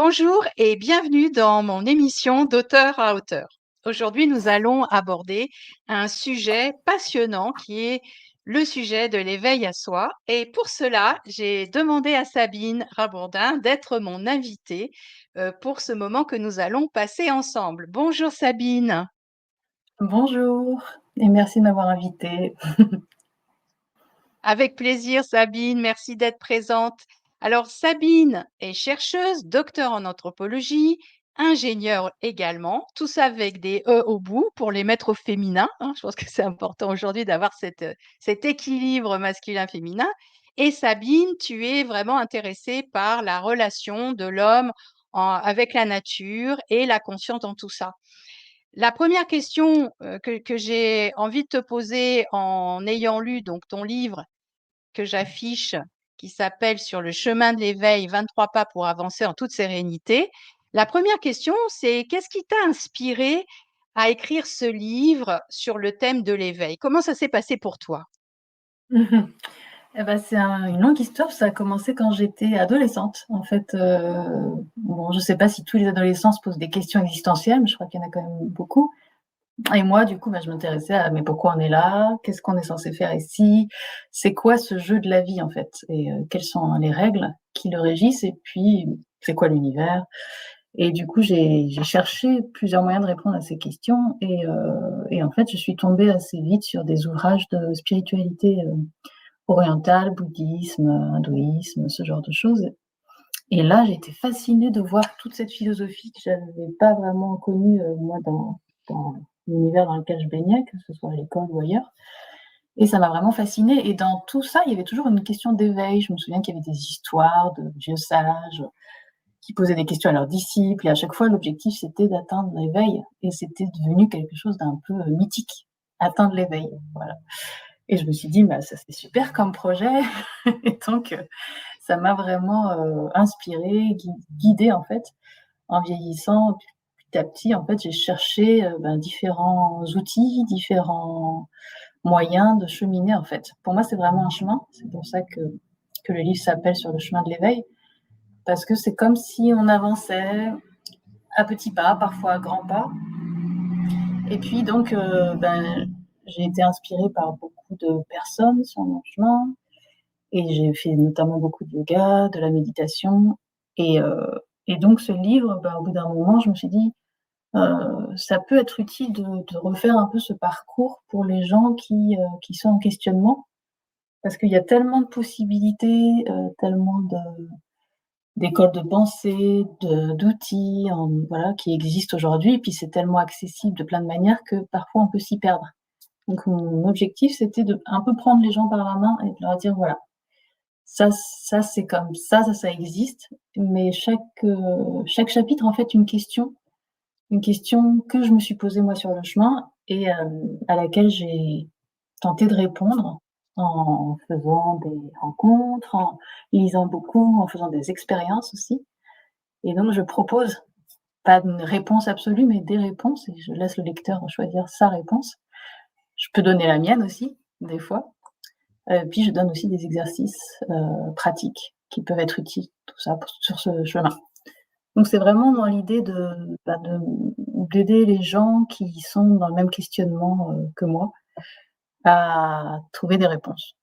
Bonjour et bienvenue dans mon émission d'Auteur à auteur. Aujourd'hui, nous allons aborder un sujet passionnant qui est le sujet de l'éveil à soi. Et pour cela, j'ai demandé à Sabine Rabourdin d'être mon invitée pour ce moment que nous allons passer ensemble. Bonjour Sabine. Bonjour et merci de m'avoir invitée. Avec plaisir, Sabine. Merci d'être présente. Alors, Sabine est chercheuse, docteur en anthropologie, ingénieure également, tout ça avec des E au bout pour les mettre au féminin, hein. Je pense que c'est important aujourd'hui d'avoir cet équilibre masculin-féminin. Et Sabine, tu es vraiment intéressée par la relation de l'homme avec la nature et la conscience dans tout ça. La première question que j'ai envie de te poser en ayant lu donc ton livre que j'affiche qui s'appelle Sur le chemin de l'éveil, 23 pas pour avancer en toute sérénité. La première question, c'est qu'est-ce qui t'a inspiré à écrire ce livre sur le thème de l'éveil? Comment ça s'est passé pour toi? Et bah, c'est une longue histoire, ça a commencé quand j'étais adolescente. En fait, bon, je sais pas si tous les adolescents se posent des questions existentielles, mais je crois qu'il y en a quand même beaucoup. Et moi, du coup, bah, je m'intéressais à: mais pourquoi on est là? Qu'est-ce qu'on est censé faire ici? C'est quoi ce jeu de la vie, en fait? Et quelles sont les règles qui le régissent? Et puis, c'est quoi l'univers? Et du coup, j'ai cherché plusieurs moyens de répondre à ces questions et en fait, je suis tombée assez vite sur des ouvrages de spiritualité, orientale, bouddhisme, hindouisme, ce genre de choses. Et là, j'ai été fascinée de voir toute cette philosophie que j'avais pas vraiment connue, moi, dans l'univers dans lequel je baignais, que ce soit à l'école ou ailleurs. Et ça m'a vraiment fascinée. Et dans tout ça, il y avait toujours une question d'éveil. Je me souviens qu'il y avait des histoires de vieux sages qui posaient des questions à leurs disciples, et à chaque fois, l'objectif, c'était d'atteindre l'éveil. Et c'était devenu quelque chose d'un peu mythique, atteindre l'éveil. Voilà. Et je me suis dit, bah, ça c'est super comme projet. Et donc, ça m'a vraiment inspirée, guidée en fait. En vieillissant, petit à petit, en fait, j'ai cherché différents outils, différents moyens de cheminer en fait. Pour moi, c'est vraiment un chemin. C'est pour ça que le livre s'appelle Sur le chemin de l'éveil, parce que c'est comme si on avançait à petits pas, parfois à grands pas. Et puis donc, j'ai été inspirée par beaucoup de personnes sur mon chemin. Et j'ai fait notamment beaucoup de yoga, de la méditation. Et, heu et donc ce livre, au bout d'un moment, je me suis dit, ça peut être utile de refaire un peu ce parcours pour les gens qui sont en questionnement. Parce qu'il y a tellement de possibilités, tellement d'écoles de pensée, d'outils, voilà, qui existent aujourd'hui, et puis c'est tellement accessible de plein de manières que parfois on peut s'y perdre. Donc mon objectif, c'était de un peu prendre les gens par la main et de leur dire: «Voilà, ça c'est comme ça existe, mais chaque chapitre en fait une question que je me suis posée moi sur le chemin, et à laquelle j'ai tenté de répondre en faisant des rencontres, en lisant beaucoup, en faisant des expériences aussi. Et donc je propose, pas une réponse absolue, mais des réponses, et je laisse le lecteur choisir sa réponse. Je peux donner la mienne aussi, des fois. Puis je donne aussi des exercices, pratiques qui peuvent être utiles, tout ça sur ce chemin. Donc c'est vraiment dans l'idée d'aider les gens qui sont dans le même questionnement, que moi, à trouver des réponses.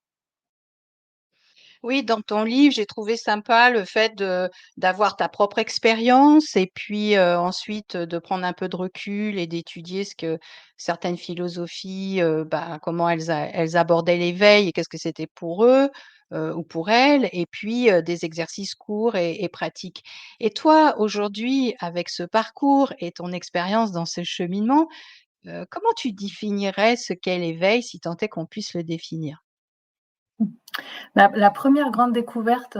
Oui, dans ton livre, j'ai trouvé sympa le fait d'avoir ta propre expérience et puis ensuite de prendre un peu de recul et d'étudier ce que certaines philosophies, comment elles abordaient l'éveil et qu'est-ce que c'était pour eux ou pour elles, et puis des exercices courts et pratiques. Et toi, aujourd'hui, avec ce parcours et ton expérience dans ce cheminement, comment tu définirais ce qu'est l'éveil, si tant est qu'on puisse le définir? La 1re grande découverte,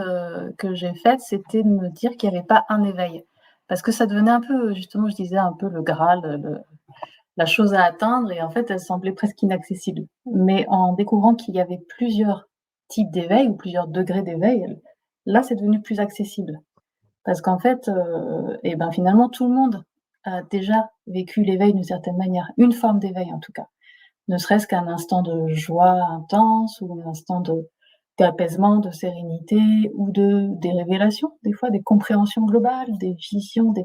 que j'ai faite, c'était de me dire qu'il y avait pas un éveil. Parce que ça devenait un peu, justement, je disais un peu le graal, la chose à atteindre, et en fait, elle semblait presque inaccessible. Mais en découvrant qu'il y avait plusieurs types d'éveil ou plusieurs degrés d'éveil, là, c'est devenu plus accessible. Parce qu'en fait, finalement, tout le monde a déjà vécu l'éveil d'une certaine manière, une forme d'éveil en tout cas. Ne serait-ce qu'un instant de joie intense ou un instant d'apaisement, de sérénité ou des révélations, des fois des compréhensions globales, des visions, des,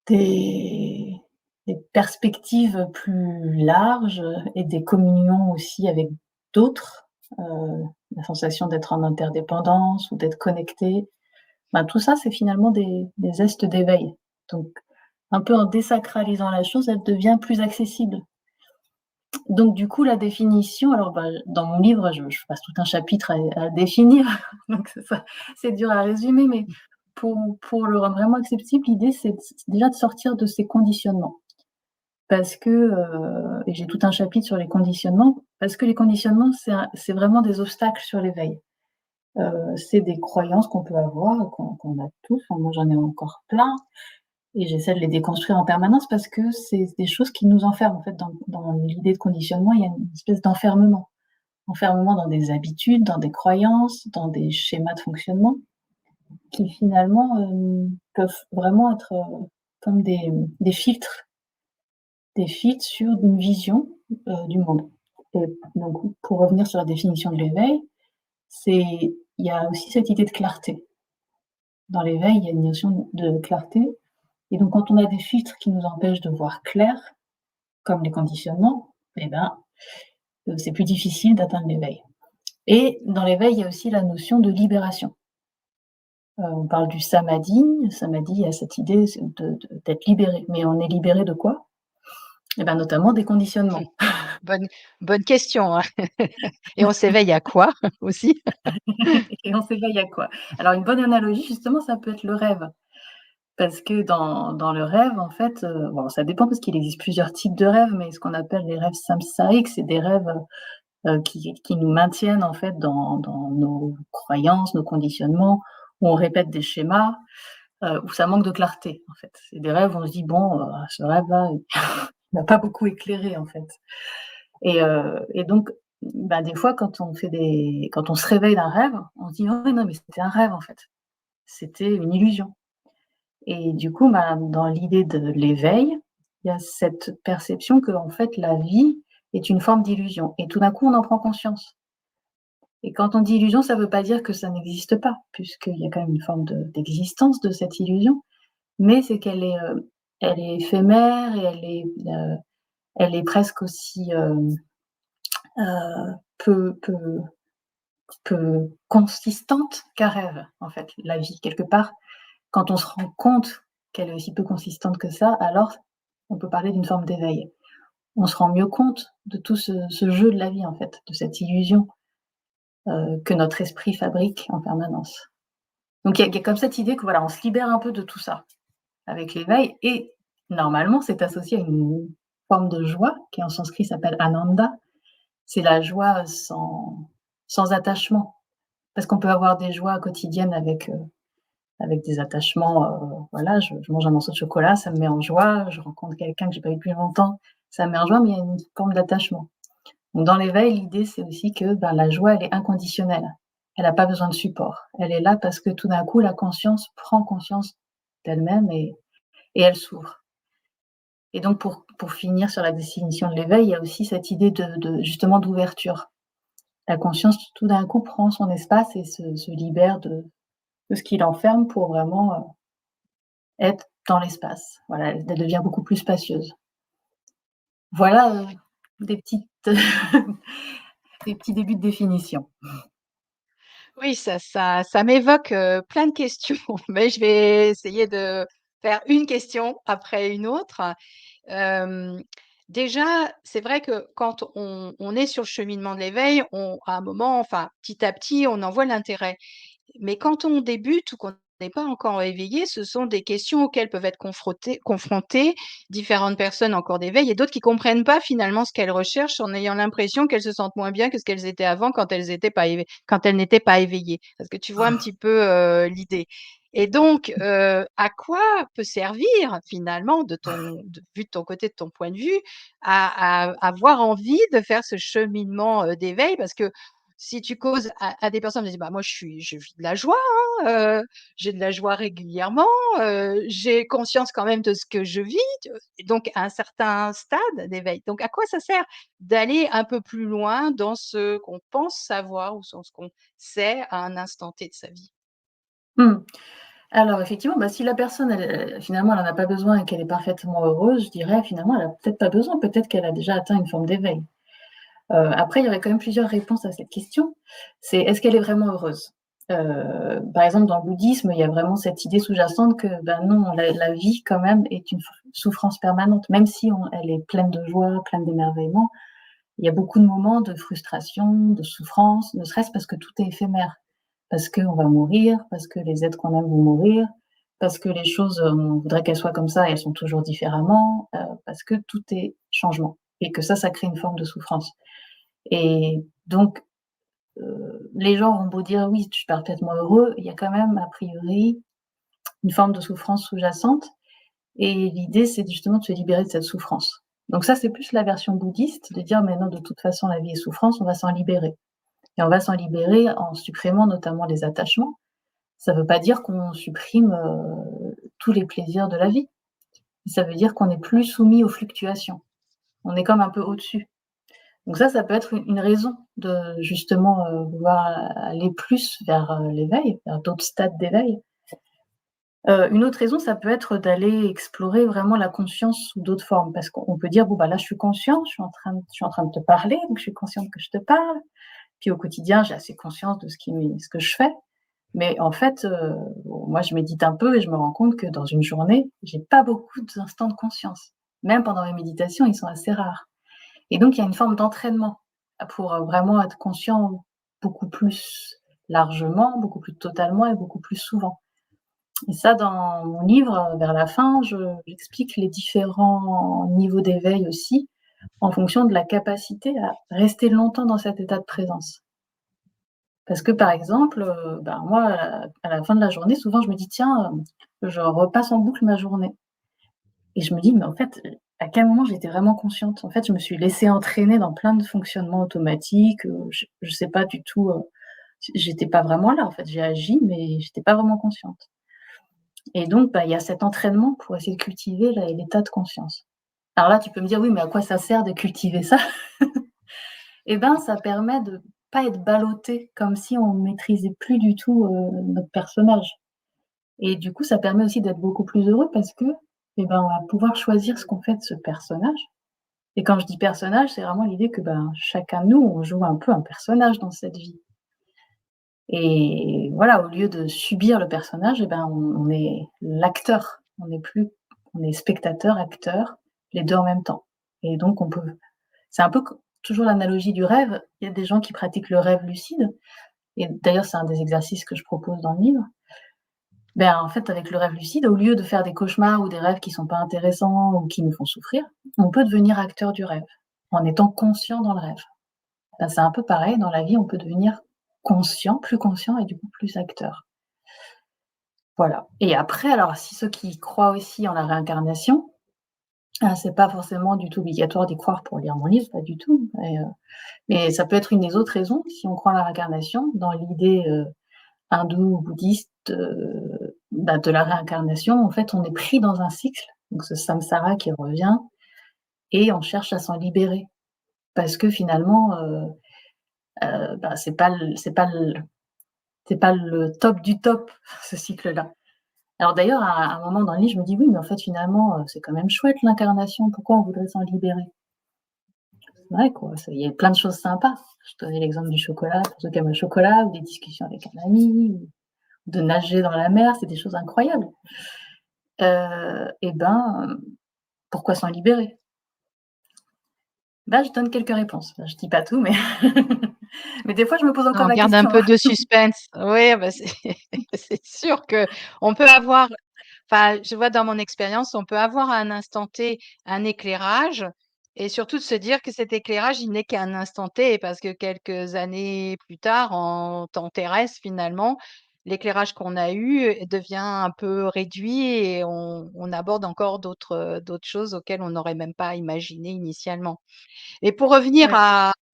des, des perspectives plus larges et des communions aussi avec d'autres, la sensation d'être en interdépendance ou d'être connecté. Ben, tout ça, c'est finalement des zestes d'éveil. Donc, un peu en désacralisant la chose, elle devient plus accessible. Donc du coup, la définition, alors dans mon livre, je passe tout un chapitre à définir, donc c'est dur à résumer, mais pour le rendre vraiment accessible, l'idée c'est déjà de sortir de ces conditionnements. Parce que, et j'ai tout un chapitre sur les conditionnements, parce que les conditionnements, c'est vraiment des obstacles sur l'éveil. C'est des croyances qu'on peut avoir, qu'on a tous, enfin, moi j'en ai encore plein, et j'essaie de les déconstruire en permanence parce que c'est des choses qui nous enferment. En fait, dans l'idée de conditionnement, il y a une espèce d'enfermement. Enfermement dans des habitudes, dans des croyances, dans des schémas de fonctionnement qui finalement peuvent vraiment être comme des filtres sur une vision du monde. Et donc, pour revenir sur la définition de l'éveil, il y a aussi cette idée de clarté. Dans l'éveil, il y a une notion de clarté. Et donc, quand on a des filtres qui nous empêchent de voir clair, comme les conditionnements, eh ben, c'est plus difficile d'atteindre l'éveil. Et dans l'éveil, il y a aussi la notion de libération. On parle du samadhi. Le samadhi, il y a cette idée d'être libéré. Mais on est libéré de quoi? Eh ben, notamment des conditionnements. Bonne bonne question, hein. Et on s'éveille à quoi aussi? Et on s'éveille à quoi? Alors une bonne analogie, justement, ça peut être le rêve. Parce que dans le rêve, en fait, bon, ça dépend parce qu'il existe plusieurs types de rêves, mais ce qu'on appelle les rêves samsariques, c'est des rêves qui nous maintiennent en fait dans nos croyances, nos conditionnements, où on répète des schémas, où ça manque de clarté en fait. C'est des rêves où on se dit: «Bon, ce rêve-là, il m'a pas beaucoup éclairé en fait». Et donc, bah, des fois quand on se réveille d'un rêve, on se dit: «Oh non, mais c'était un rêve en fait, c'était une illusion». Et du coup, bah, dans l'idée de l'éveil, il y a cette perception qu'en fait la vie est une forme d'illusion et tout d'un coup on en prend conscience. Et quand on dit illusion, ça ne veut pas dire que ça n'existe pas, puisqu'il y a quand même une forme d'existence de cette illusion, mais c'est elle est éphémère et elle est presque aussi peu consistante qu'un rêve, en fait, la vie, quelque part. Quand on se rend compte qu'elle est aussi peu consistante que ça, alors on peut parler d'une forme d'éveil. On se rend mieux compte de tout ce jeu de la vie, en fait, de cette illusion que notre esprit fabrique en permanence. Donc il y a comme cette idée que voilà, on se libère un peu de tout ça avec l'éveil et normalement, c'est associé à une forme de joie qui en sanskrit s'appelle ananda. C'est la joie sans attachement. Parce qu'on peut avoir des joies quotidiennes avec des attachements, voilà, je mange un morceau de chocolat, ça me met en joie, je rencontre quelqu'un que j'ai pas vu depuis longtemps, ça me met en joie, mais il y a une forme d'attachement. Donc dans l'éveil, l'idée, c'est aussi que, ben, la joie, elle est inconditionnelle. Elle a pas besoin de support. Elle est là parce que tout d'un coup, la conscience prend conscience d'elle-même et elle s'ouvre. Et donc pour finir sur la définition de l'éveil, il y a aussi cette idée de justement d'ouverture. La conscience, tout d'un coup, prend son espace et se libère de ce qui l'enferme pour vraiment, être dans l'espace. Voilà, elle devient beaucoup plus spacieuse. Voilà, des petites des petits débuts de définition. Oui, ça m'évoque, plein de questions, mais je vais essayer de faire une question après une autre. Hem, Déjà, c'est vrai que quand on est sur le cheminement de l'éveil, on à un moment, enfin, petit à petit, on en voit l'intérêt. Mais quand on débute ou qu'on n'est pas encore éveillé, ce sont des questions auxquelles peuvent être confrontées différentes personnes encore d'éveil et d'autres qui comprennent pas finalement ce qu'elles recherchent en ayant l'impression qu'elles se sentent moins bien que ce qu'elles étaient avant quand elles n'étaient pas éveillées. Parce que tu vois un petit peu, l'idée. Et donc, à quoi peut servir finalement vu de ton côté, de ton point de vue, à avoir envie de faire ce cheminement, d'éveil? Parce que si tu causes à des personnes, elles disent: «Bah, moi, je vis de la joie, hein, j'ai de la joie régulièrement, j'ai conscience quand même de ce que je vis», et donc à un certain stade d'éveil. Donc à quoi ça sert d'aller un peu plus loin dans ce qu'on pense savoir ou dans ce qu'on sait à un instant T de sa vie? Mmh. Alors effectivement, bah, si la personne, finalement, elle en a pas besoin et qu'elle est parfaitement heureuse, je dirais finalement, elle a peut-être pas besoin, peut-être qu'elle a déjà atteint une forme d'éveil. Après, il y aurait quand même plusieurs réponses à cette question. C'est est-ce qu'elle est vraiment heureuse? Par exemple, dans le bouddhisme, il y a vraiment cette idée sous-jacente que, ben non, la vie quand même est une souffrance permanente, même si elle est pleine de joie, pleine d'émerveillement. Il y a beaucoup de moments de frustration, de souffrance, ne serait-ce parce que tout est éphémère. Parce qu'on va mourir, parce que les êtres qu'on aime vont mourir, parce que les choses, on voudrait qu'elles soient comme ça et elles sont toujours différemment, parce que tout est changement et que ça crée une forme de souffrance. Et donc, les gens ont beau dire: «Oui, je suis parfaitement heureux», il y a quand même a priori une forme de souffrance sous-jacente et l'idée, c'est justement de se libérer de cette souffrance. Donc ça, c'est plus la version bouddhiste de dire: «Mais non, de toute façon, la vie est souffrance, on va s'en libérer» et on va s'en libérer en supprimant notamment les attachements. Ça ne veut pas dire qu'on supprime, tous les plaisirs de la vie. Ça veut dire qu'on n'est plus soumis aux fluctuations. On est comme un peu au-dessus. Donc ça peut être une raison de justement, vouloir aller plus vers, l'éveil, vers d'autres stades d'éveil. Une autre raison, ça peut être d'aller explorer vraiment la conscience sous d'autres formes. Parce qu'on peut dire: «Bon, bah, là, je suis conscient, je suis en train de te parler, donc je suis consciente que je te parle. Puis au quotidien, j'ai assez conscience de ce que je fais». Mais en fait, bon, moi, je médite un peu et je me rends compte que dans une journée, j'ai pas beaucoup d'instants de conscience. Même pendant mes méditations, ils sont assez rares. Et donc il y a une forme d'entraînement pour, vraiment être conscient beaucoup plus largement, beaucoup plus totalement et beaucoup plus souvent. Et ça, dans mon livre, vers la fin, j'explique les différents niveaux d'éveil aussi, en fonction de la capacité à rester longtemps dans cet état de présence. Parce que, par exemple, ben, moi, à la fin de la journée, souvent, je me dis: «Tiens, je repasse en boucle ma journée» et je me dis: «Mais en fait, à quel moment j'étais vraiment consciente?» En fait, je me suis laissée entraîner dans plein de fonctionnements automatiques, je sais pas du tout, j'étais pas vraiment là, en fait. J'ai agi, mais j'étais pas vraiment consciente et donc, bah, il y a cet entraînement pour essayer de cultiver l'état de conscience. Alors là, tu peux me dire: «Oui, mais à quoi ça sert de cultiver ça?» Et ben, ça permet de pas être ballotté, comme si on maîtrisait plus du tout, notre personnage. Et du coup, ça permet aussi d'être beaucoup plus heureux parce que, eh ben, on va pouvoir choisir ce qu'on fait de ce personnage. Et quand je dis personnage, c'est vraiment l'idée que, ben, chacun de nous, on joue un peu un personnage dans cette vie. Et voilà, au lieu de subir le personnage, eh ben, on est l'acteur. On est spectateur, acteur, les 2 en même temps. Et donc on peut c'est un peu co toujours l'analogie du rêve. Il y a des gens qui pratiquent le rêve lucide et d'ailleurs, c'est un des exercices que je propose dans le livre. Ben, en fait, avec le rêve lucide, au lieu de faire des cauchemars ou des rêves qui sont pas intéressants ou qui nous font souffrir, on peut devenir acteur du rêve, en étant conscient dans le rêve. Ben, c'est un peu pareil, dans la vie, on peut devenir conscient, plus conscient et du coup plus acteur. Voilà. Et après, alors si ceux qui croient aussi en la réincarnation, c'est pas forcément du tout obligatoire d'y croire pour lire mon livre, pas du tout. Mais ça peut être une des autres raisons, si on croit en la réincarnation, dans l'idée, hindoue ou bouddhiste, bah, de la réincarnation, en fait, on est pris dans un cycle, donc ce samsara qui revient et on cherche à s'en libérer. Parce que finalement, bah, c'est pas le top du top, ce cycle-là. Alors d'ailleurs, à un moment dans le livre, je me dis: «Oui, mais en fait, finalement, c'est quand même chouette l'incarnation, pourquoi on voudrait s'en libérer?» C'est vrai quoi, il y a plein de choses sympas. Je donnais l'exemple du chocolat, pour ceux qui aiment le chocolat ou des discussions avec un ami ou de nager dans la mer, c'est des choses incroyables. Et ben, pourquoi s'en libérer? Bah, je donne quelques réponses. Je dis pas tout, mais mais des fois, je me pose encore On la garde un question, peu hein. de suspense. Oui, bah, c'est c'est sûr qu'on peut avoir enfin, je vois dans mon expérience, on peut avoir à un instant T un éclairage et surtout de se dire que cet éclairage, il n'est qu'à un instant T parce que quelques années plus tard, en temps terrestre, finalement, l'éclairage qu'on a eu, devient un peu réduit et on aborde encore d'autres choses auxquelles on n'aurait même pas imaginé initialement. Et pour revenir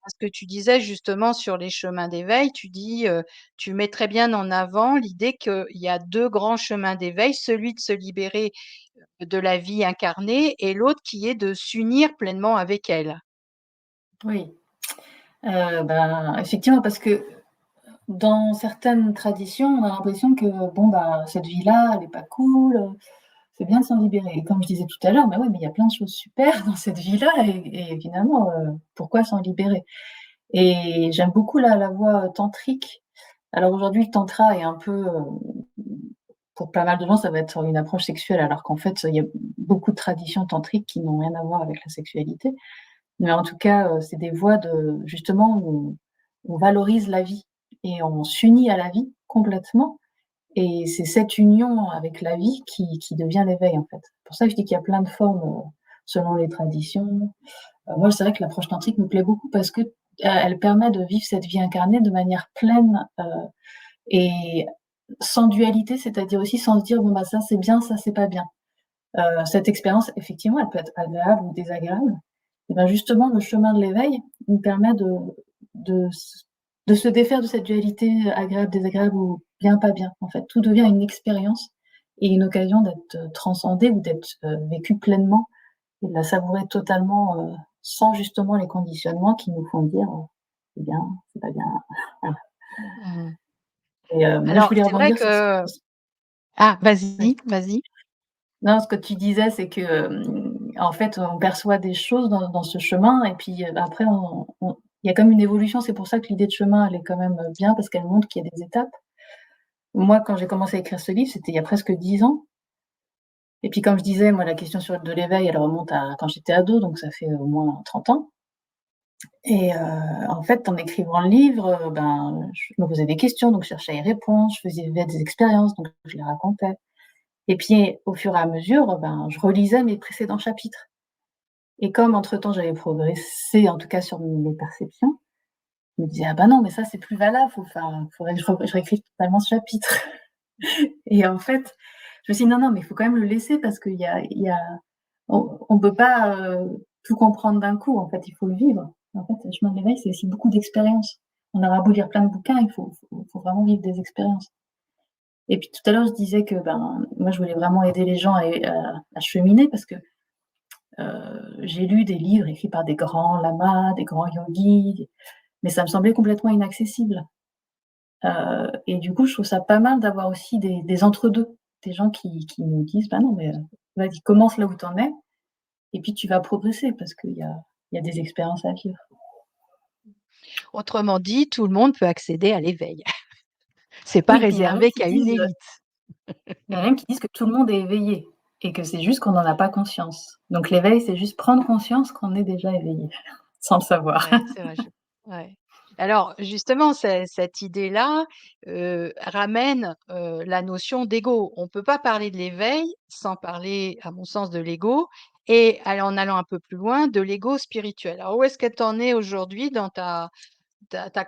Ouais. ce que tu disais justement sur les chemins d'éveil, tu dis, tu mets très bien en avant l'idée qu'il y a 2 grands chemins d'éveil, celui de se libérer de la vie incarnée et l'autre qui est de s'unir pleinement avec elle. Oui, ben, effectivement, parce que dans certaines traditions, on a l'impression que bon, bah, cette vie-là, elle est pas cool, c'est bien de s'en libérer et comme je disais tout à l'heure, bah, ouais, mais il y a plein de choses super dans cette vie-là et finalement, pourquoi s'en libérer? Et j'aime beaucoup la voie tantrique. Alors aujourd'hui, le tantra est un peu, pour pas mal de gens, ça va être une approche sexuelle alors qu'en fait, il y a beaucoup de traditions tantriques qui n'ont rien à voir avec la sexualité. Mais en tout cas, c'est des voies de justement où on valorise la vie et on s'unit à la vie complètement et c'est cette union avec la vie qui devient l'éveil, en fait. C'est pour ça que je dis qu'il y a plein de formes, selon les traditions. Moi, c'est vrai que l'approche tantrique me plaît beaucoup parce que, elle permet de vivre cette vie incarnée de manière pleine, et sans dualité, c'est-à-dire aussi sans se dire: «Bon, bah, ça c'est bien, ça c'est pas bien». Cette expérience, effectivement, elle peut être agréable ou désagréable. Et ben, justement, le chemin de l'éveil nous permet de s de se défaire de cette dualité agréable, désagréable ou bien, pas bien. En fait, tout devient une expérience et une occasion d'être, transcendé ou d'être, vécu pleinement et de la savourer totalement, sans justement les conditionnements qui nous font dire, «C'est bien, c'est pas bien». Voilà Mmh. et moi, je Alors voulais c'est vrai rebondir sur ce que ah ouais. vas-y, vas-y. Non, ce que tu disais, c'est que, en fait, on perçoit des choses dans ce chemin et puis, après on il y a comme une évolution. C'est pour ça que l'idée de chemin, elle est quand même, bien parce qu'elle montre qu'il y a des étapes. Moi, quand j'ai commencé à écrire ce livre, c'était il y a presque 10 ans et puis comme je disais, moi, la question sur de l'éveil, elle remonte à quand j'étais ado, donc ça fait au moins 30 ans et en fait, en écrivant le livre, ben, je me posais des questions, donc je cherchais à y répondre, je faisais vivre des expériences, donc je les racontais et puis, au fur et à mesure, ben, je relisais mes précédents chapitres. Et comme entre-temps j'avais progressé, en tout cas sur mes perceptions, je me disais: «Ah bah non, mais ça c'est plus valable, faudrait que je réécrive totalement ce chapitre» et en fait, je me suis dit: «Non, non, mais il faut quand même le laisser parce qu'il y a on peut pas, tout comprendre d'un coup, en fait, il faut le vivre». En fait, le chemin de l'éveil, c'est aussi beaucoup d'expériences. On aura beau lire plein de bouquins, il faut vraiment vivre des expériences et puis tout à l'heure, je disais que, ben, moi je voulais vraiment aider les gens à cheminer parce que j'ai lu des livres écrits par des grands lamas, des grands yogis, mais ça me semblait complètement inaccessible. Et du coup, je trouve ça pas mal d'avoir aussi des entre-deux, des gens qui nous disent: «Bah non, mais vas-y, commence là où tu en es et puis tu vas progresser parce qu'il y a des expériences à vivre». Autrement dit, tout le monde peut accéder à l'éveil. C'est pas Oui, puis réservé qu'à une élite. il y en a même qui disent que tout le monde est éveillé et que c'est juste qu'on n'en a pas conscience. Donc l'éveil, c'est juste prendre conscience qu'on est déjà éveillé, sans le savoir. Ouais, c'est vrai, je ouais. Alors justement, cette idée-là, ramène, la notion d'ego. On peut pas parler de l'éveil sans parler, à mon sens, de l'ego et en allant un peu plus loin, de l'ego spirituel. Alors où est-ce que tu en es aujourd'hui dans ta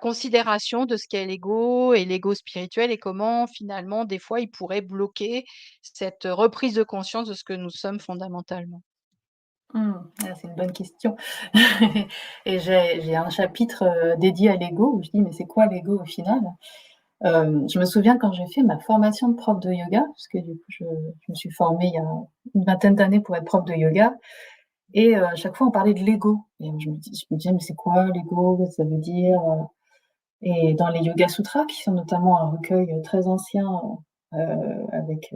considération de ce qu'est l'ego et l'ego spirituel et comment finalement, des fois, il pourrait bloquer cette reprise de conscience de ce que nous sommes fondamentalement? Mmh. Ah, c'est une bonne question et j'ai un chapitre, dédié à l'ego où je dis: «Mais c'est quoi l'ego au final?» Je me souviens quand j'ai fait ma formation de prof de yoga, parce que du coup je me suis formée il y a une vingtaine d'années pour être prof de yoga et à chaque fois on parlait de l'ego et je me disais: «Mais c'est quoi l'ego? Qu'est-ce que ça veut dire?» Et dans les Yoga Sutras, qui sont notamment un recueil, très ancien, avec,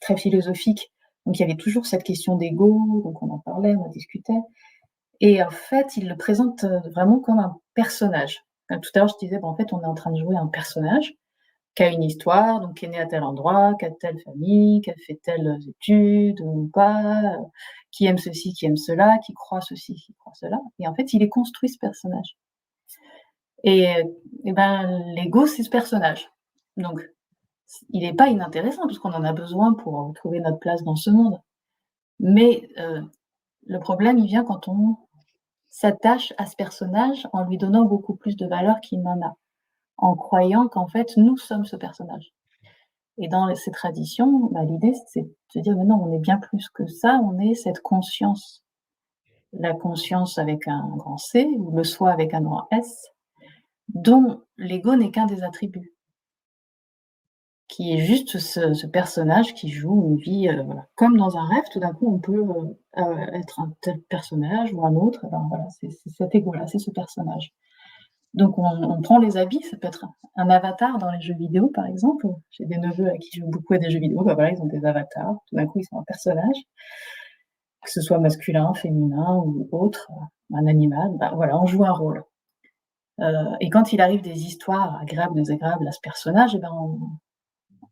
très philosophique, donc il y avait toujours cette question d'ego, donc on en parlait, on en discutait et en fait, il le présente, vraiment comme un personnage. Comme tout à l'heure, je disais, bah, en fait, on est en train de jouer un personnage qui a une histoire, donc qui est né à tel endroit, qui a telle famille, qui a fait telles études ou pas, qui aime ceci, qui aime cela, qui croit ceci, qui croit cela et en fait, il est construit ce personnage. Et et ben, l'ego, c'est ce personnage. Donc il est pas inintéressant parce qu'on en a besoin pour, trouver notre place dans ce monde. Mais le problème, il vient quand on s'attache à ce personnage en lui donnant beaucoup plus de valeur qu'il n'en a, en croyant qu'en fait, nous sommes ce personnage. Et dans ces traditions, bah, l'idée, c'est de se dire: «Mais non, on est bien plus que ça, on est cette conscience, la conscience avec un grand C ou le soi avec un grand S, dont l'ego n'est qu'un des attributs, qui est juste ce personnage qui joue une vie, voilà. Comme dans un rêve, tout d'un coup, on peut, être un tel personnage ou un autre, et ben, voilà, c'est cet ego-là, c'est ce personnage. Donc on prend les habits, ça peut être un avatar dans les jeux vidéo, par exemple. J'ai des neveux à qui jouent beaucoup à des jeux vidéo, bah, voilà, ils ont des avatars, tout d'un coup, ils sont un personnage, que ce soit masculin, féminin ou autre, un animal, bah, voilà, on joue un rôle. Et quand il arrive des histoires agréables, désagréables à ce personnage, et ben,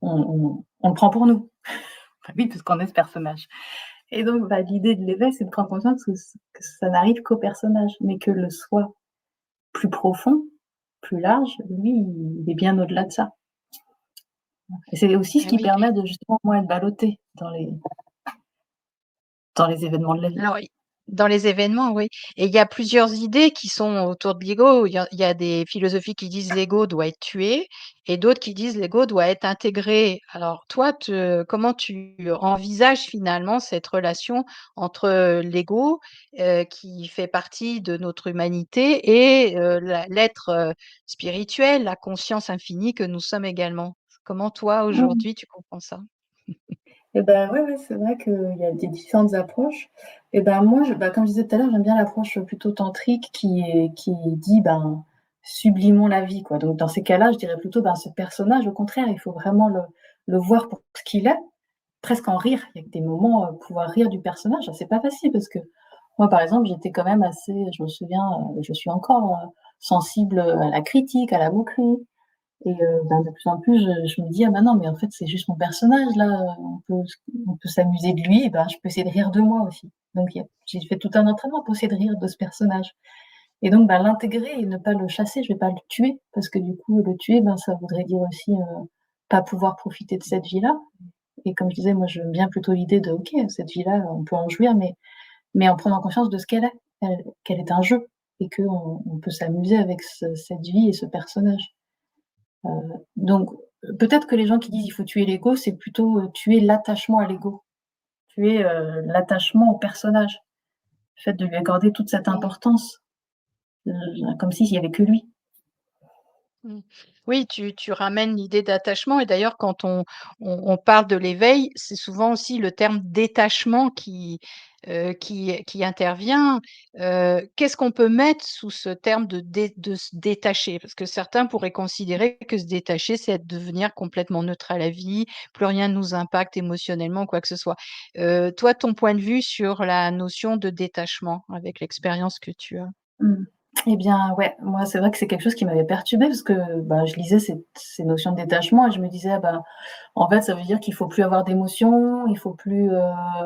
on le prend pour nous. Bah oui, puisqu'on est ce personnage. Et donc, bah, l'idée de l'éveil, c'est de prendre conscience que ça n'arrive qu'au personnage, mais que le soi plus profond, plus large, lui, il est bien au-delà de ça. Et c'est aussi ce Eh qui oui. permet de justement moins être ballotté dans les événements de la vie. Alors, dans les événements, oui. Et il y a plusieurs idées qui sont autour de l'ego. Il y a des philosophies qui disent l'ego doit être tué et d'autres qui disent l'ego doit être intégré. Alors, toi, comment tu envisages finalement cette relation entre l'ego, qui fait partie de notre humanité, et l'être spirituel, la conscience infinie que nous sommes également? Comment toi, Mmh. aujourd'hui, tu comprends ça? Et bah, ouais, ouais, c'est vrai qu'il y a des différentes approches. Et ben, moi, bah, comme je disais tout à l'heure, j'aime bien l'approche plutôt tantrique qui dit, ben: «Sublimons la vie», quoi. Donc dans ces cas-là, je dirais plutôt, ben, ce personnage, au contraire, il faut vraiment le voir pour ce qu'il est, presque en rire. Il y a des moments, pouvoir rire du personnage, c'est pas facile parce que moi, par exemple, j'étais quand même assez je me souviens, je suis encore, sensible, à la critique, à la moquerie. Et ben, de plus en plus, je me dis: «Ah bah non, mais en fait, c'est juste mon personnage là, on peut s'amuser de lui et ben, je peux essayer de rire de moi aussi». Donc j'ai fait tout un entraînement pour essayer de rire de ce personnage et donc bah, l'intégrer et ne pas le chasser, je vais pas le tuer parce que du coup, le tuer, ben, ça voudrait dire aussi, pas pouvoir profiter de cette vie-là et comme je disais, moi, j'aime bien plutôt l'idée de: «OK, cette vie-là, on peut en jouir mais en prenant conscience de ce qu'elle est, qu'elle est un jeu et qu'on peut s'amuser avec cette vie et ce personnage». Donc, peut-être que les gens qui disent: «Il faut tuer l'ego», c'est plutôt, tuer l'attachement à l'ego, tuer, l'attachement au personnage, le fait de lui accorder toute cette Mmh. importance, comme s'il y avait que lui. Mmh. Oui, tu ramènes l'idée d'attachement et d'ailleurs quand on parle de l'éveil, c'est souvent aussi le terme détachement qui intervient. Qu'est-ce qu'on peut mettre sous ce terme de se détacher? Parce que certains pourraient considérer que se détacher, c'est devenir complètement neutre à la vie, plus rien ne nous impacte émotionnellement, quoi que ce soit. Toi, ton point de vue sur la notion de détachement avec l'expérience que tu as? Mmh. Et bien, ouais, moi, c'est vrai que c'est quelque chose qui m'avait perturbée parce que, bah, je lisais ces notions de détachement et je me disais: «Ah bah, en fait, ça veut dire qu'il faut plus avoir d'émotions, il faut plus,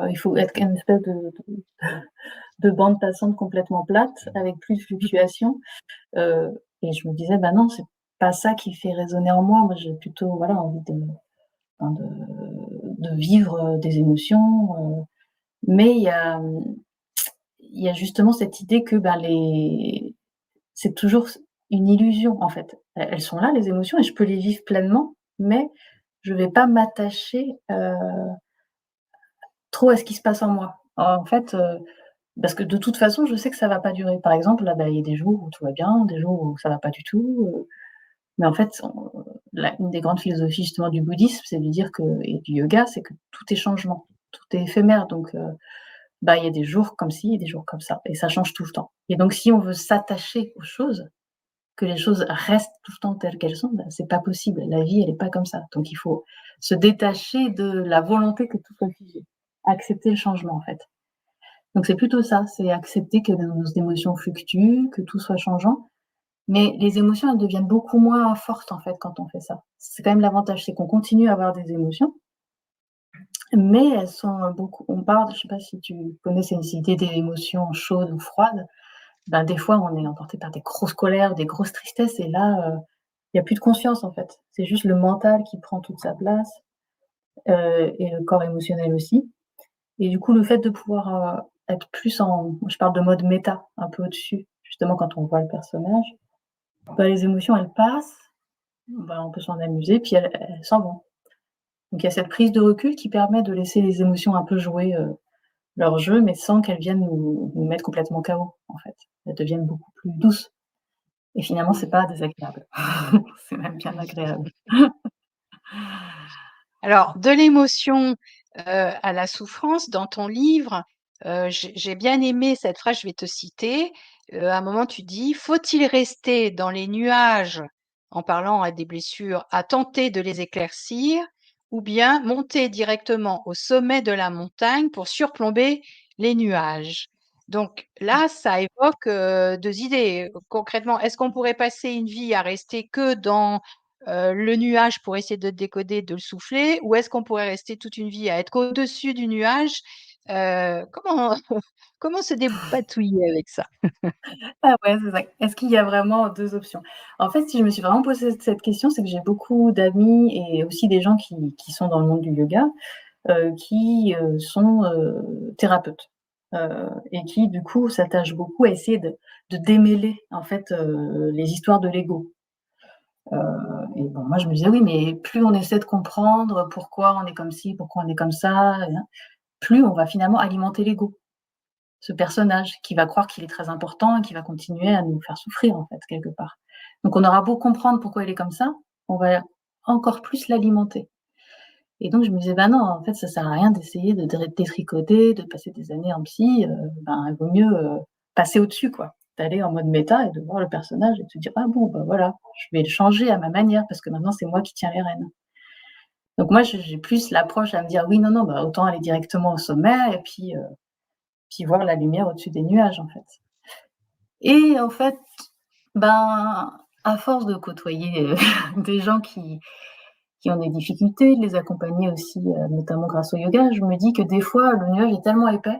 il faut être une espèce de bande passante complètement plate avec plus de fluctuations». Heu et je me disais: «Bah non, c'est pas ça qui fait résonner en moi». Moi, j'ai plutôt, voilà, envie enfin de vivre, des émotions, mais il y a justement cette idée que, ben, les c'est toujours une illusion, en fait. Elles sont là, les émotions et je peux les vivre pleinement, mais je vais pas m'attacher, trop à ce qui se passe en moi. En fait, parce que de toute façon, je sais que ça va pas durer. Par exemple, là, bah, il y a des jours où tout va bien, des jours où ça va pas du tout, mais en fait, la une des grandes philosophies justement du bouddhisme, c'est de dire que et du yoga, c'est que tout est changement, tout est éphémère donc bah, il y a des jours comme ci et des jours comme ça et ça change tout le temps et donc si on veut s'attacher aux choses, que les choses restent tout le temps telles qu'elles sont, bah, c'est pas possible. La vie, elle est pas comme ça. Donc il faut se détacher de la volonté que tout soit figé. Accepter le changement, en fait. Donc c'est plutôt ça, c'est accepter que nos émotions fluctuent, que tout soit changeant, mais les émotions, elles deviennent beaucoup moins fortes, en fait, quand on fait ça. C'est quand même l'avantage, c'est qu'on continue à avoir des émotions, mais elles sont, beaucoup on parle je sais pas si tu connais ces idées des émotions chaudes ou froides. Ben, des fois, on est emporté par des grosses colères, des grosses tristesses et là, il y a plus de conscience, en fait. C'est juste le mental qui prend toute sa place, et le corps émotionnel aussi et du coup, le fait de pouvoir, être plus en je parle de mode méta, un peu au-dessus, justement quand on voit le personnage, bah, les émotions, elles passent, bah, on peut s'en amuser puis elles s'en vont. Donc il y a cette prise de recul qui permet de laisser les émotions un peu jouer, leur jeu, mais sans qu'elles viennent nous mettre complètement KO, en fait. Elles deviennent beaucoup plus douces et finalement, c'est Mmh. pas désagréable. C'est même bien agréable. Alors, de l'émotion, à la souffrance, dans ton livre, j'ai bien aimé cette phrase, je vais te citer. À un moment, tu dis: «Faut-il rester dans les nuages», en parlant à des blessures, «à tenter de les éclaircir ou bien monter directement au sommet de la montagne pour surplomber les nuages?» Donc là, ça évoque, 2 idées. Concrètement, est-ce qu'on pourrait passer une vie à rester que dans le nuage pour essayer de le décoder, de le souffler? Ou est-ce qu'on pourrait rester toute une vie à être qu'au-dessus du nuage? Comment comment se dépatouiller avec ça? Ah ouais, c'est ça. Est-ce qu'il y a vraiment 2 options? En fait, si je me suis vraiment posé cette question, c'est que j'ai beaucoup d'amis et aussi des gens qui sont dans le monde du yoga, qui, sont, thérapeutes, et qui du coup s'attachent beaucoup à essayer de démêler en fait, les histoires de l'ego. Et bon, moi je me disais: «Oui, mais plus on essaie de comprendre pourquoi on est comme ci, pourquoi on est comme ça, plus on va finalement alimenter l'ego». Ce personnage qui va croire qu'il est très important et qui va continuer à nous faire souffrir, en fait, quelque part. Donc on aura beau comprendre pourquoi il est comme ça, on va encore plus l'alimenter. Et donc je me disais: «Bah non, en fait, ça sert à rien d'essayer de détricoter, de passer des années en psy, ben, il vaut mieux, passer au-dessus, quoi». D'aller en mode méta et de voir le personnage et de se dire: «Ah bon, bah, voilà, je vais le changer à ma manière parce que maintenant c'est moi qui tiens les rênes». Donc moi, j'ai plus l'approche à me dire: «Oui, non, non, bah, autant aller directement au sommet et puis voir la lumière au-dessus des nuages, en fait». Et en fait, ben, à force de côtoyer, des gens qui ont des difficultés, de les accompagner aussi, notamment grâce au yoga, je me dis que des fois, le nuage est tellement épais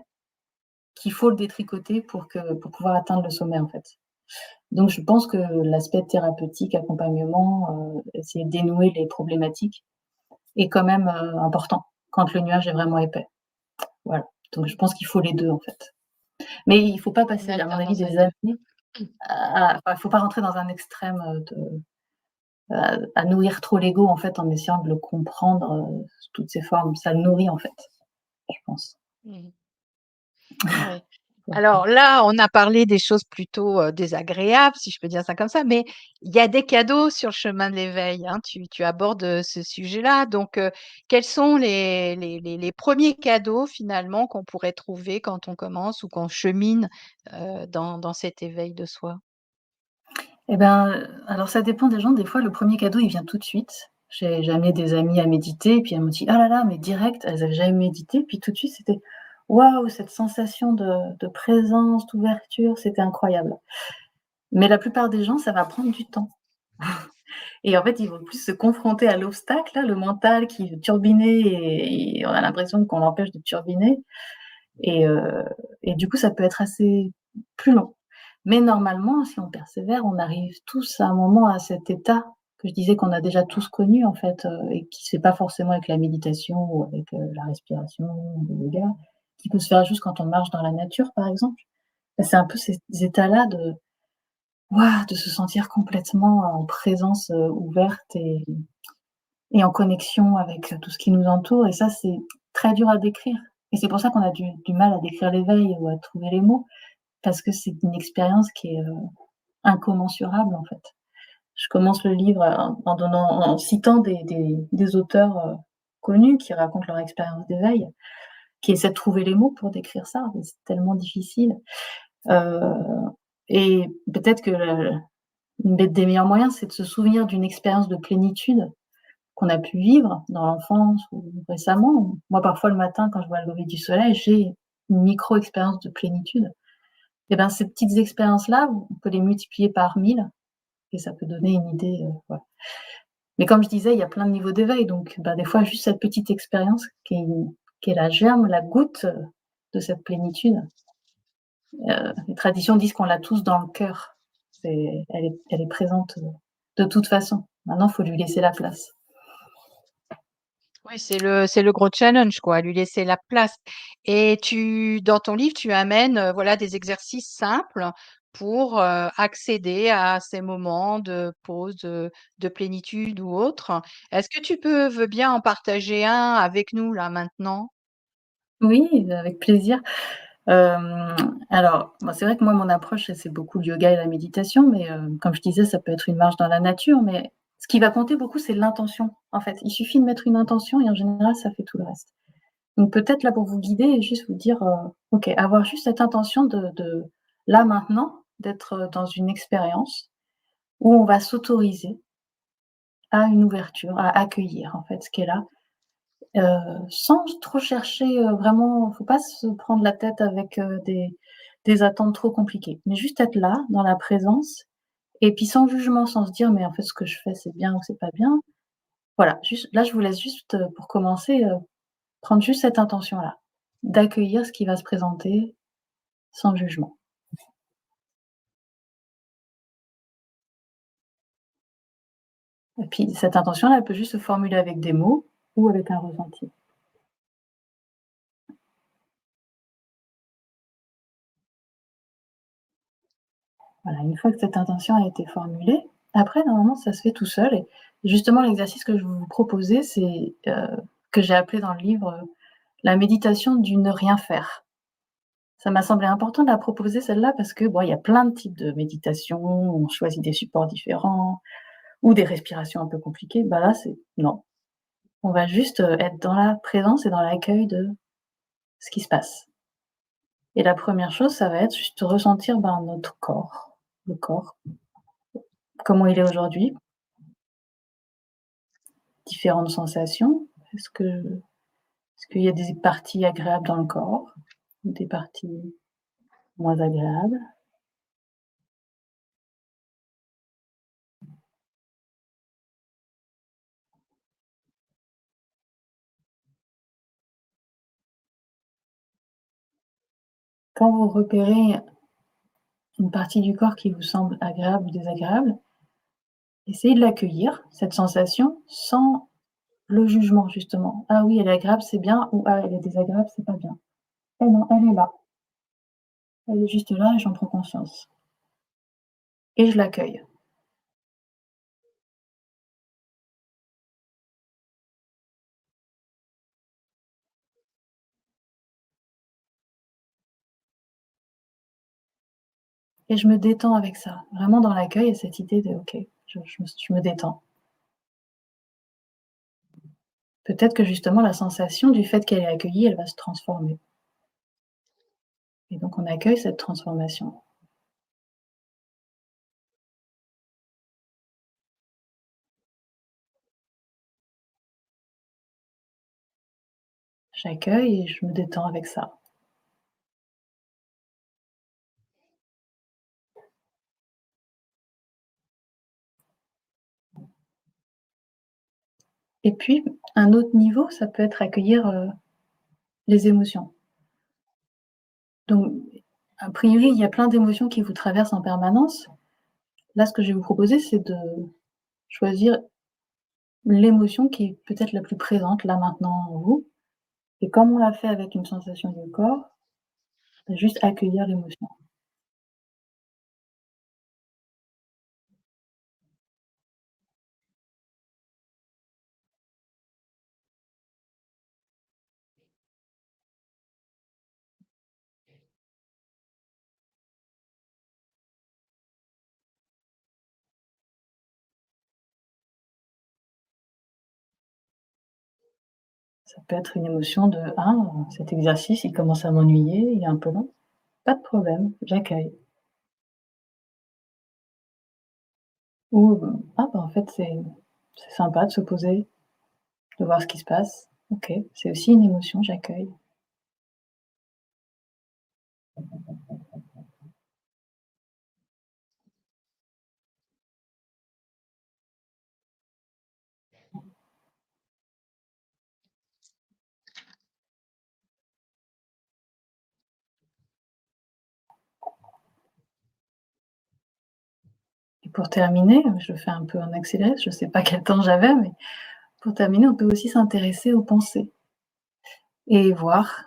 qu'il faut le détricoter pour pouvoir atteindre le sommet, en fait. Donc je pense que l'aspect thérapeutique, accompagnement, essayer de dénouer les problématiques est quand même, important quand le nuage est vraiment épais. Voilà. Donc je pense qu'il faut les 2 en fait. Mais il faut pas Une passer, à mon avis, alternance des des 2. années il faut pas rentrer dans un extrême, à nourrir trop l'ego, en fait, en essayant de le comprendre, sous toutes ses formes. Ça le nourrit, en fait, je pense. Mmh. Ouais. Alors là, on a parlé des choses plutôt, désagréables, si je peux dire ça comme ça, mais il y a des cadeaux sur le chemin de l'éveil, hein. Tu abordes, ce sujet-là, donc quels sont les 1ers cadeaux finalement qu'on pourrait trouver quand on commence ou qu'on chemine, dans cet éveil de soi? Et ben, alors ça dépend des gens. Des fois, le premier cadeau, il vient tout de suite. J'ai amené des amies à méditer, puis elles m'ont dit: «Oh là là», mais direct, elles avaient jamais médité, puis tout de suite, c'était: «Waouh, cette sensation de présence, d'ouverture, c'était incroyable». Mais la plupart des gens, ça va prendre du temps. Et en fait, ils vont plus se confronter à l'obstacle, là, le mental qui veut turbiner et on a l'impression qu'on l'empêche de turbiner et heu et du coup, ça peut être assez plus long. Mais normalement, si on persévère, on arrive tous à un moment à cet état que je disais qu'on a déjà tous connu en fait, et qui se fait pas forcément avec la méditation ou avec, la respiration ou le yoga, qui peut se faire juste quand on marche dans la nature, par exemple. Bah, c'est un peu ces états-là de waouh, de se sentir complètement en présence, ouverte et en connexion avec, tout ce qui nous entoure et ça, c'est très dur à décrire et c'est pour ça qu'on a du mal à décrire l'éveil ou à trouver les mots, parce que c'est une expérience qui est, incommensurable, en fait. Je commence le livre, en citant des auteurs, connus qui racontent leur expérience d'éveil, qui essaient de trouver les mots pour décrire ça, mais c'est tellement difficile, heu et peut-être que le une des meilleurs moyens, c'est de se souvenir d'une expérience de plénitude qu'on a pu vivre dans l'enfance ou récemment. Moi, parfois, le matin, quand je vois le lever du soleil, j'ai une micro expérience de plénitude et ben, ces petites expériences-là, on peut les multiplier par 1000 et ça peut donner une idée, voilà. Mais comme je disais, il y a plein de niveaux d'éveil, donc bah, des fois, juste cette petite expérience qui est la germe, la goutte, de cette plénitude. Les traditions disent qu'on l'a tous dans le cœur. Elle est présente, de toute façon. Maintenant, il faut lui laisser la place. Oui, c'est le gros challenge quoi, lui laisser la place et tu dans ton livre, tu amènes, voilà des exercices simples pour, accéder à ces moments de pause, de plénitude ou autre. Est-ce que tu veux bien en partager un avec nous là maintenant? Oui, avec plaisir. Hem, alors, bon, c'est vrai que moi, mon approche, c'est beaucoup le yoga et la méditation, mais comme je disais, ça peut être une marche dans la nature, mais ce qui va compter beaucoup, c'est l'intention, en fait. Il suffit de mettre une intention et en général, ça fait tout le reste. Donc peut-être là, pour vous guider et juste vous dire, OK, avoir juste cette intention de là, maintenant, d'être, dans une expérience où on va s'autoriser à une ouverture, à accueillir, en fait, ce qui est là. Sans trop chercher, vraiment, faut pas se prendre la tête avec, des attentes trop compliquées. Mais juste être là, dans la présence et puis sans jugement, sans se dire: «Mais en fait, ce que je fais, c'est bien ou c'est pas bien». Voilà, juste là, je vous laisse juste, pour commencer, prendre juste cette intention-là, d'accueillir ce qui va se présenter sans jugement. Et puis cette intention-là, elle peut juste se formuler avec des mots ou avec un ressenti. Voilà, une fois que cette intention a été formulée, après normalement ça se fait tout seul et justement l'exercice que je vais vous proposer, c'est, que j'ai appelé dans le livre, la méditation du ne rien faire. Ça m'a semblé important de la proposer celle-là parce que bon, il y a plein de types de méditation, on choisit des supports différents ou des respirations un peu compliquées. Bah là, c'est non, on va juste, être dans la présence et dans l'accueil de ce qui se passe et la première chose, ça va être juste ressentir, ben, notre corps, le corps, comment il est aujourd'hui. Différentes sensations? Est-ce que est-ce qu'il y a des parties agréables dans le corps? Ou des parties moins agréables? Quand vous repérez une partie du corps qui vous semble agréable ou désagréable, essayez de l'accueillir, cette sensation, sans le jugement justement. «Ah oui, elle est agréable, c'est bien» ou «Ah, elle est désagréable, c'est pas bien». Eh non, elle est là. Elle est juste là et j'en prends conscience et je l'accueille et je me détends avec ça. Vraiment dans l'accueil et cette idée de: «OK, je me détends». Peut-être que justement la sensation du fait qu'elle est accueillie, elle va se transformer et donc on accueille cette transformation. J'accueille et je me détends avec ça et puis un autre niveau, ça peut être accueillir, les émotions. Donc a priori, il y a plein d'émotions qui vous traversent en permanence. Là, ce que je vais vous proposer, c'est de choisir l'émotion qui est peut-être la plus présente là, maintenant en vous et comme on l'a fait avec une sensation du corps, bah, juste accueillir l'émotion. Ça peut être une émotion de: «Ah, cet exercice, il commence à m'ennuyer, il est un peu long». Pas de problème, j'accueille. Ou, «Ah bah, en fait, c'est sympa de se poser, de voir ce qui se passe. OK, c'est aussi une émotion, j'accueille». Et pour terminer, je le fais un peu en accéléré, je sais pas quel temps j'avais, mais pour terminer, on peut aussi s'intéresser aux pensées et voir,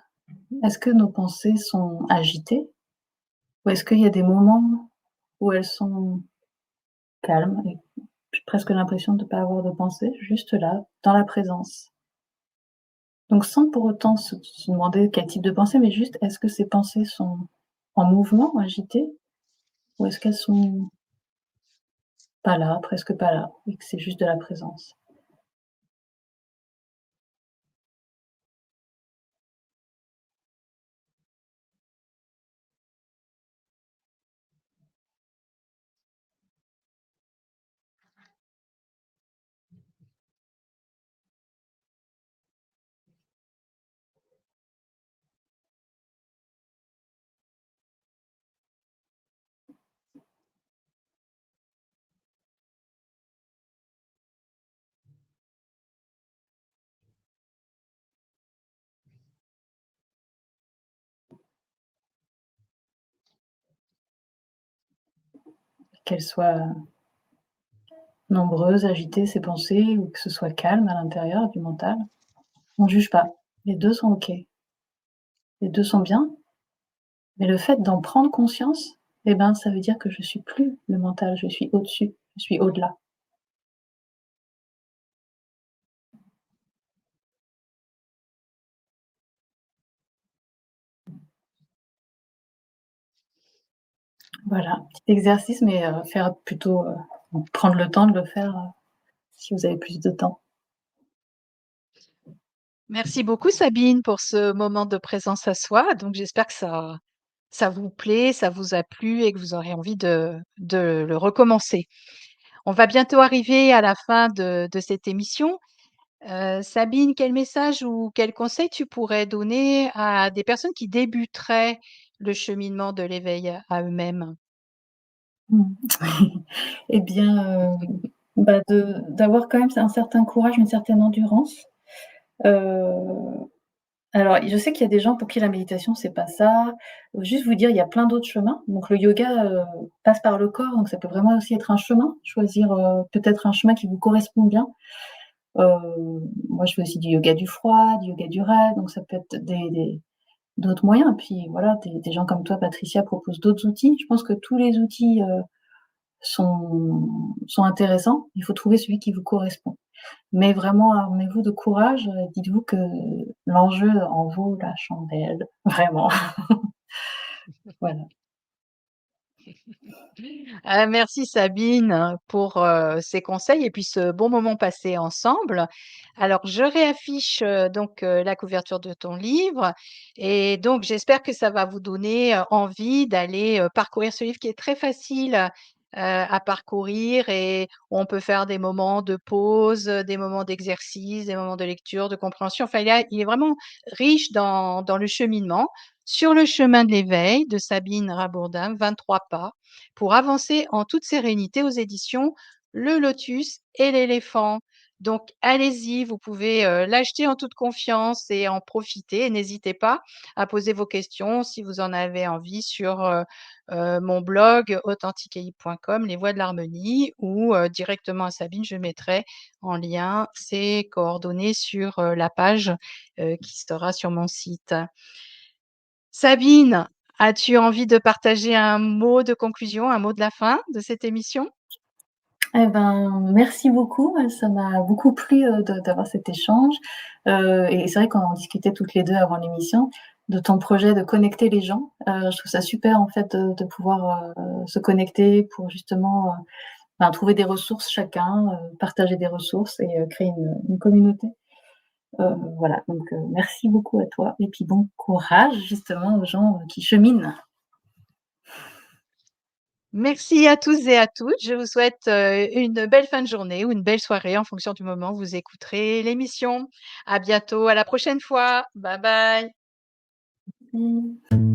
est-ce que nos pensées sont agitées? Ou est-ce qu'il y a des moments où elles sont calmes et j'ai presque l'impression de ne pas avoir de pensée, juste là, dans la présence? Donc sans pour autant se demander quel type de pensée, mais juste est-ce que ces pensées sont en mouvement, agitées, ou est-ce qu'elles sont pas là, presque pas là, et que c'est juste de la présence? Qu'elles soient nombreuses, agitées, ces pensées, ou que ce soit calme à l'intérieur du mental. On juge pas. Les 2 sont OK. Les 2 sont bien, mais le fait d'en prendre conscience, eh ben, ça veut dire que je suis plus le mental, je suis au-dessus, je suis au-delà. Voilà, petit exercice, mais faire plutôt, prendre le temps de le faire, si vous avez plus de temps. Merci beaucoup Sabine pour ce moment de présence à soi. Donc j'espère que ça vous plaît, ça vous a plu et que vous aurez envie de le recommencer. On va bientôt arriver à la fin de cette émission. Sabine, quel message ou quel conseil tu pourrais donner à des personnes qui débuteraient le cheminement de l'éveil à eux-mêmes? Mmh. Et bien, bah, d'avoir quand même un certain courage, une certaine endurance. Heu, alors je sais qu'il y a des gens pour qui la méditation c'est pas ça. Juste vous dire, il y a plein d'autres chemins. Donc le yoga, passe par le corps, donc ça peut vraiment aussi être un chemin. Choisir, peut-être un chemin qui vous correspond bien. Moi je fais aussi du yoga du froid, du yoga du rêve, donc ça peut être des d'autres moyens. Puis voilà, des gens comme toi, Patricia, proposent d'autres outils. Je pense que tous les outils, sont intéressants. Il faut trouver celui qui vous correspond. Mais vraiment, armez-vous de courage, dites-vous que l'enjeu en vaut la chandelle, vraiment. Voilà. Merci Sabine pour, ces conseils et puis ce bon moment passé ensemble. Alors je réaffiche, donc, la couverture de ton livre et donc j'espère que ça va vous donner, envie d'aller, parcourir ce livre qui est très facile, à parcourir et où on peut faire des moments de pause, des moments d'exercice, des moments de lecture, de compréhension. Enfin il est vraiment riche dans le cheminement. Sur le chemin de l'éveil de Sabine Rabourdin, 23 pas pour avancer en toute sérénité aux éditions Le Lotus et l'éléphant. Donc allez-y, vous pouvez, l'acheter en toute confiance et en profiter et n'hésitez pas à poser vos questions si vous en avez envie sur, mon blog authenticai.com, Les Voix de l'harmonie ou, directement à Sabine. Je mettrai en lien ses coordonnées sur, la page, qui sera sur mon site. Sabine, as-tu envie de partager un mot de conclusion, un mot de la fin de cette émission? Eh ben, merci beaucoup, ça m'a beaucoup plu, d'avoir cet échange, et c'est vrai qu'on en discutait toutes les 2 avant l'émission, de ton projet de connecter les gens. Je trouve ça super en fait de pouvoir, se connecter pour justement, ben, trouver des ressources chacun, partager des ressources et créer une communauté. Voilà, donc merci beaucoup à toi et puis bon courage justement aux gens, qui cheminent. Merci à tous et à toutes. Je vous souhaite, une belle fin de journée ou une belle soirée en fonction du moment où vous écouterez l'émission. À bientôt, à la prochaine fois. Bye bye. Mmh.